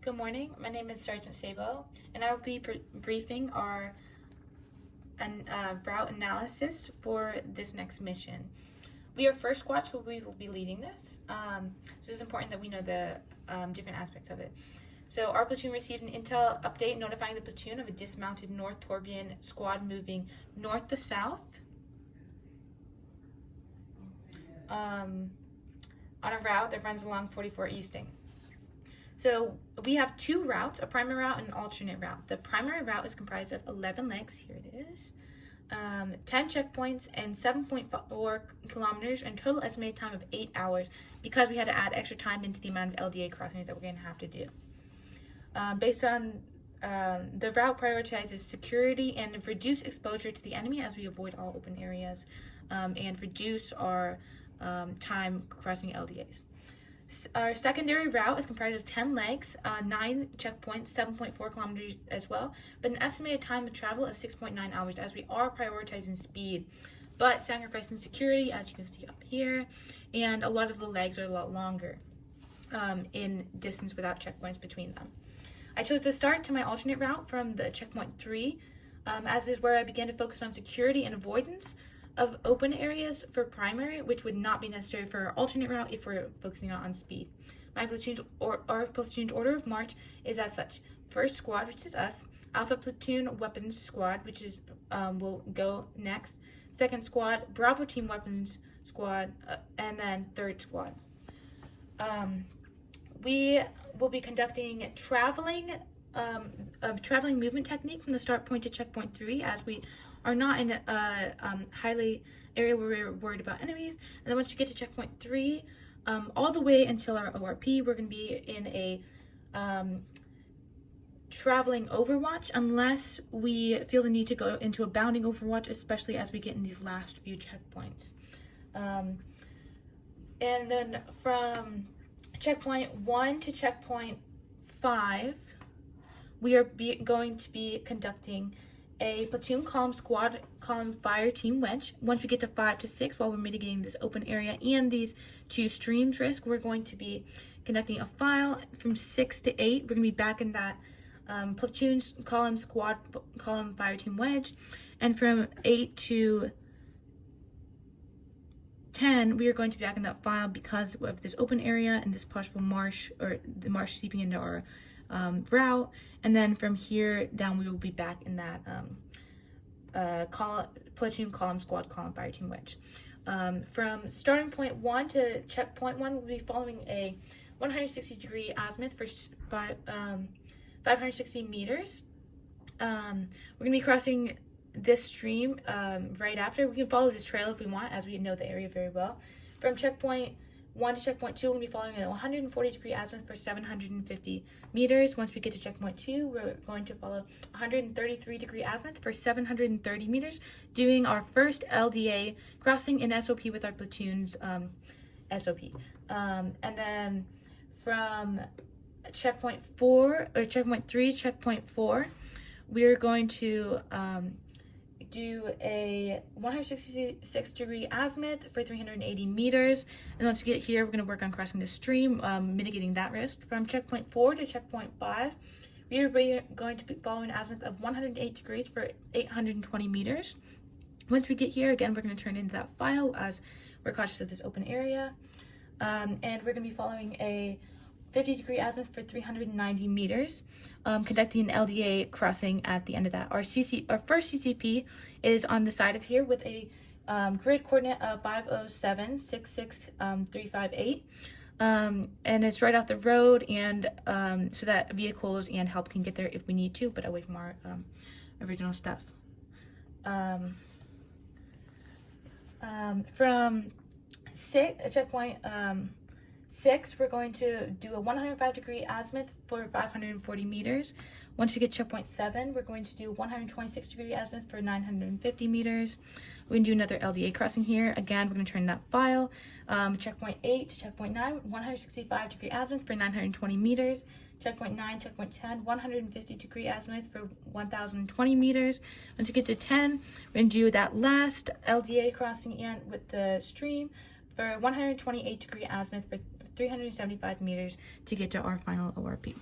Good morning. My name is Sergeant Sabo, and I will be briefing our route analysis for this next mission. We are first squad, so we will be leading this. So it's important that we know the different aspects of it. So our platoon received an intel update notifying the platoon of a dismounted North Torbian squad moving north to south on a route that runs along 44 Easting. So we have two routes, a primary route and an alternate route. The primary route is comprised of 11 legs, here it is, 10 checkpoints, and 7.4 kilometers, and total estimated time of 8 hours because we had to add extra time into the amount of LDA crossings that we're going to have to do. Based on the route prioritizes security and reduce exposure to the enemy as we avoid all open areas and reduce our time crossing LDAs. Our secondary route is comprised of 10 legs, 9 checkpoints, 7.4 kilometers as well, but an estimated time of travel of 6.9 hours as we are prioritizing speed, but sacrificing security, as you can see up here, and a lot of the legs are a lot longer in distance without checkpoints between them. I chose to start to my alternate route from the checkpoint 3, as is where I began to focus on security and avoidance of open areas for primary, which would not be necessary for our alternate route if we're focusing on speed. Our platoon's order of march is as such: first squad, which is us; Alpha platoon weapons squad, which is will go next; second squad, Bravo team weapons squad, and then third squad. We will be conducting traveling movement technique from the start point to checkpoint 3, as we are not in a highly area where we're worried about enemies. And then once we get to checkpoint 3, all the way until our ORP, we're going to be in a traveling overwatch unless we feel the need to go into a bounding overwatch, especially as we get in these last few checkpoints. And then from checkpoint 1 to checkpoint 5, we are going to be conducting a platoon column squad column fire team wedge. Once we get to 5 to 6, while we're mitigating this open area and these two streams risk, we're going to be conducting a file. From 6 to 8, we're going to be back in that platoon column squad column fire team wedge, and from 8 to 10, we are going to be back in that file because of this open area and this possible marsh, or the marsh seeping into our route. And then from here down, we will be back in that platoon column squad column fire team wedge. From starting point 1 to checkpoint 1, we'll be following a 160-degree azimuth for 560 meters. We're going to be crossing this stream right after. We can follow this trail if we want, as we know the area very well. From checkpoint 1 to checkpoint 2, we'll be following a 140-degree azimuth for 750 meters. Once we get to checkpoint 2, we're going to follow 133-degree azimuth for 730 meters, doing our first LDA crossing in SOP with our platoon's SOP. And then from checkpoint 3, checkpoint 4, we're going to do a 166-degree azimuth for 380 meters. And once we get here, we're going to work on crossing the stream, mitigating that risk. From checkpoint 4 to checkpoint 5, we are going to be following an azimuth of 108 degrees for 820 meters. Once we get here, again, we're going to turn into that file as we're cautious of this open area. And we're going to be following a 50-degree azimuth for 390 meters, conducting an LDA crossing at the end of that. Our first CCP is on the side of here with a grid coordinate of 507-66358, and it's right off the road, and so that vehicles and help can get there if we need to, but away from our original stuff. From checkpoint 6, we're going to do a 105-degree azimuth for 540 meters. Once we get checkpoint 7, we're going to do 126-degree azimuth for 950 meters. We're going to do another LDA crossing here. Again, we're going to turn that file. Checkpoint 8 to checkpoint 9, 165-degree azimuth for 920 meters. Checkpoint 9, checkpoint 10, 150-degree azimuth for 1,020 meters. Once we get to 10, we're going to do that last LDA crossing in with the stream for 128-degree azimuth for 375 meters to get to our final ORP.